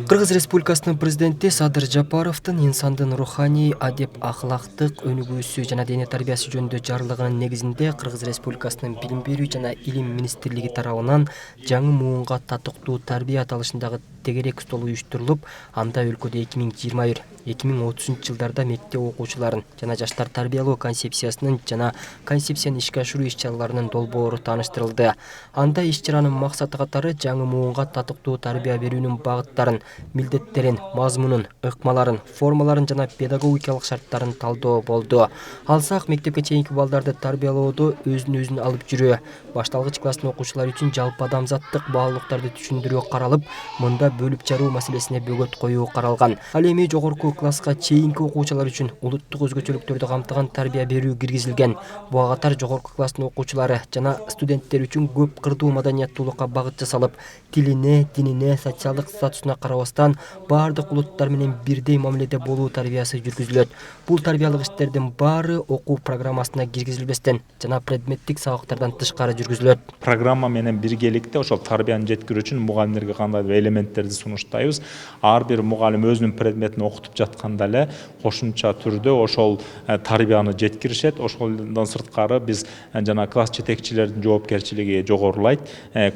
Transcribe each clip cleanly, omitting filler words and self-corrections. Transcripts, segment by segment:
Кыргыз Республикасынын президенти Садыр Жапаровдун инсандын руханий, адеп ахлактык өнүгүүсү жана дене тарбиясы жөнүндө жарлыгынын негизинде Кыргыз Республикасынын Билим берүү жана Илим министрлиги тарабынан жаңы муунга татыктуу тарбия аталышындагы тегерек стол уюштурулуп, анда өлкөдө 2020-2030 жылдарда мектеп окуучуларын жана жаштар тарбиялоо концепциясынын жана концепцияны ишке ашыруу иш-чараларынын долбоору тааныштырылды. Анда иш-чаранын максаты катары жаңы муунга татыктуу тарбия берүүнүн багыттарын, милдеттерин, мазмунун, ыкмаларын, формаларын жана педагогикалык шарттарын талдоо болду. Алсак, мектепке чейинки балдарды тарбиялоодо өзүн алып жүрүү, башталгыч класстын окуучулары үчүн жалпы адамзаттык баалуулуктарды түшүндүрүү каралып, мында бөлүп жаруу маселесине бөгөт коюу каралган. Ал эми жогорку класска чейинки окуучулар үчүн улуттук өзгөчөлүктөрдү камтыган тарбия берүү киргизилген. Буга катар жогорку класстын окуучулары жана студенттер үчүн көп кырдуу маданияттуулукка багыт жасалып, тилине, динине, социалдык статусуна карабастан баардык улуттар менен бирдей мамиледе болуу тарбиясы жүргүзүлөт. Бул тарбиялык иштердин баары окуу программасына киргизилбестен жана предметтик сабактардан тышкары жүргүзүлөт. Программа менен биргеликте ошол тарбияны жеткирүү үчүн мугалимдерге кандайдыр элементтерди сунуштайбыз. Ар бир мугалим өзүнүн предметин окутуп жатканда эле кошумча түрдө ошол тарбияны жеткиришет. Ошолдон сырткары биз жана класс жетекчилердин жоопкерчилиги жогорулайт.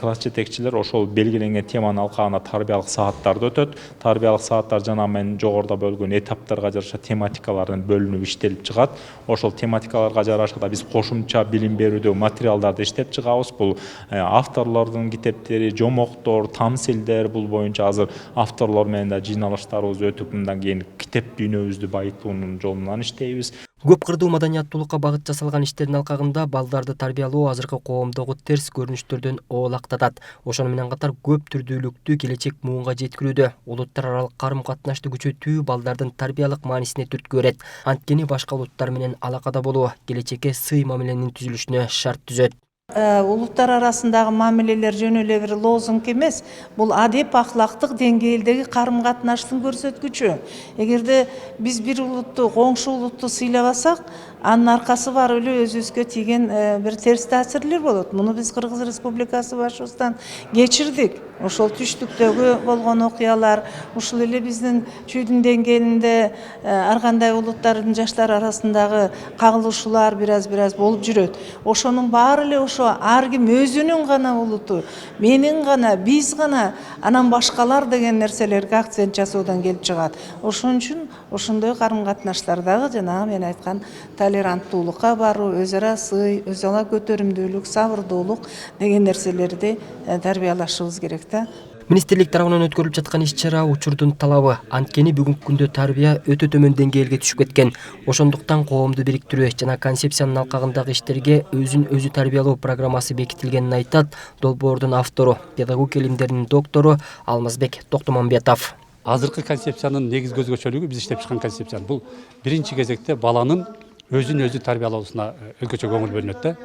Класс жетекчилер ошол белгиленген теманын алкагына тарбиялык сааттарды өтөт. Тарбиялык сааттар жана мен жогоруда бөлгөн этаптарга жараша тематикалардын бөлүнүп иштелип чыгат. Ошол тематикаларга жараша да биз кошумча билим берүүдө материалдарды иштеп чыгабыз. Бул авторлордун китептери, жомоктор, тамсилдер, бул боюнча азыр авторлор менен да жыйналыштарыбыз өтүп, мындан кийин китеп дүйнөбүздү байытуунун жолунан иштейбиз. Көп кырдуу маданияттуулукка багыт жасалган иштердин алкагында балдарды тарбиялоо азыркы коомдогу терс көрүнүштөрдөн оолактатат. Ошону менен катар көп түрдүүлүктү келечек муунга жеткирүүдө улуттар аралык карым-катнашты күчөтүү балдардын тарбиялык маанисине түрткү берет. Анткени башка улуттар менен алакада болуу келечекке сый мамиленин түзүлүшүнө шарт түзөт. Улуттар арасындагы мамилелер жөн эле бир лозунг эмес, бул адеп ахлактык деңгээлдеги карым-катнаштын көрсөткүчү. Эгерде биз бир улутту, коңшу улутту сыйлабасак, анын аркасы бар эле өзүбүзгө тийген бир терс таасирлер болот. Муну биз Кыргыз Республикасы башыбыздан кечирдик. Ошол түштүктөгү болгон окуялар, ушул эле биздин чүйдүн деңгээлинде ар кандай улуттардын жаштары арасындагы кагылышуулар бир аз болуп жүрөт. Ошонун баары эле ар ким өзүнүн гана улуту, менин гана, биз гана, анан башкалар деген нерселерге акцент жасоодан келип чыгат. Ошон үчүн ошондой карым-катнаштардагы жанагы мен айткан толеранттуулукка баруу, өз ара сый, өз ара көтөрүмдүүлүк, сабырдуулук деген нерселерди тарбиялашыбыз керек да. Министрлик тарабынан өткөрүлүп жаткан иш-чара учурдун талабы. Анткени бүгүнкү күндө тарбия өтө төмөн деңгээлге түшүп кеткен. Ошондуктан коомду бириктирүү жана концепциянын алкагындагы иштерге өзүн тарбиялоо программасы бекитилгенин айтат долбоордун автору, педагогика илимдеринин доктору Алмазбек Токтомамбетов. Азыркы концепциянын негизги өзгөчөлүгү биз иштеп чыккан концепция. Бул биринчи кезекте баланын өзүн тарбиялоосуна өзгөчө көңүл бөлүнөт да.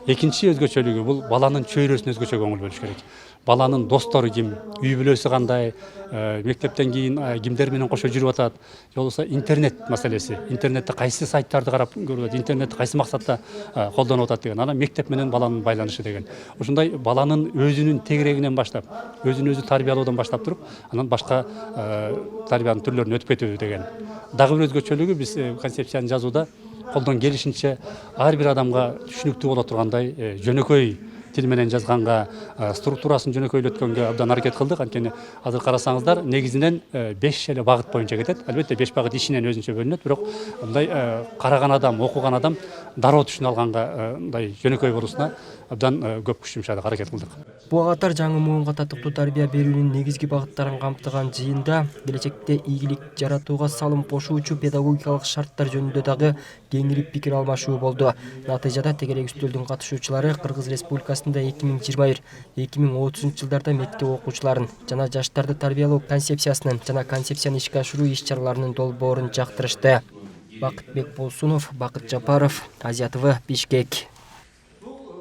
Экинчи өзгөчөлүгү бул баланын чөйрөсүнө өзгөчө көңүл бөлүш керек. Баланын достору ким, үй бүлөсү кандай, мектептен кийин кимдер менен кошо жүрүп атат, же болбосо интернет маселеси. Интернетте кайсы сайттарды карап көрүп атат, интернетти кайсы максатта колдонуп атат деген. Анан мектеп менен баланын байланышы деген. Ошондой баланын өзүнүн тегерегинен баштап, өзүн тарбиялоодон баштап туруп, анан башка тарбиянын түрлөрүнө өтүп кетүү деген. Дагы бир өзгөчөлүгү биз концепцияны жазууда колдон келишинче ар бир адамга түшүнүктүү боло тургандай жөнөкөй тил менен жазганга, структурасын жөнөкөйлөткөнгө абдан аракет кылдык. Анткени азыр карасаңыздар, негизинен 5 эле багыт боюнча кетет. Албетте 5 багыт ишинен өзүнчө бөлүнөт, бирок мындай караган адам, окуган адам дароо түшүнө алганга мындай жөнөкөй болуусуна абдан көп күч жумшадык, аракет кылдык. Буга катар жаңы муунга татыктуу тарбия берүүнүн негизги багыттарын камтыган жыйында келечекте ийгилик жаратууга салым кошуучу педагогикалык шарттар жөнүндө дагы кеңири пикир алмашуу болду. Натыйжада тегерек үстөлдүн катышуучулары Кыргыз Республикасында 2021-2030 жылдарда мектеп окуучуларын жана жаштарды тарбиялоо концепциясынын жана концепцияны ишке ашыруу иш-чараларынын долбоорун жактырышты. Бакытбек Болсунов, Бакыт Жапаров, Азия ТВ, Бишкек.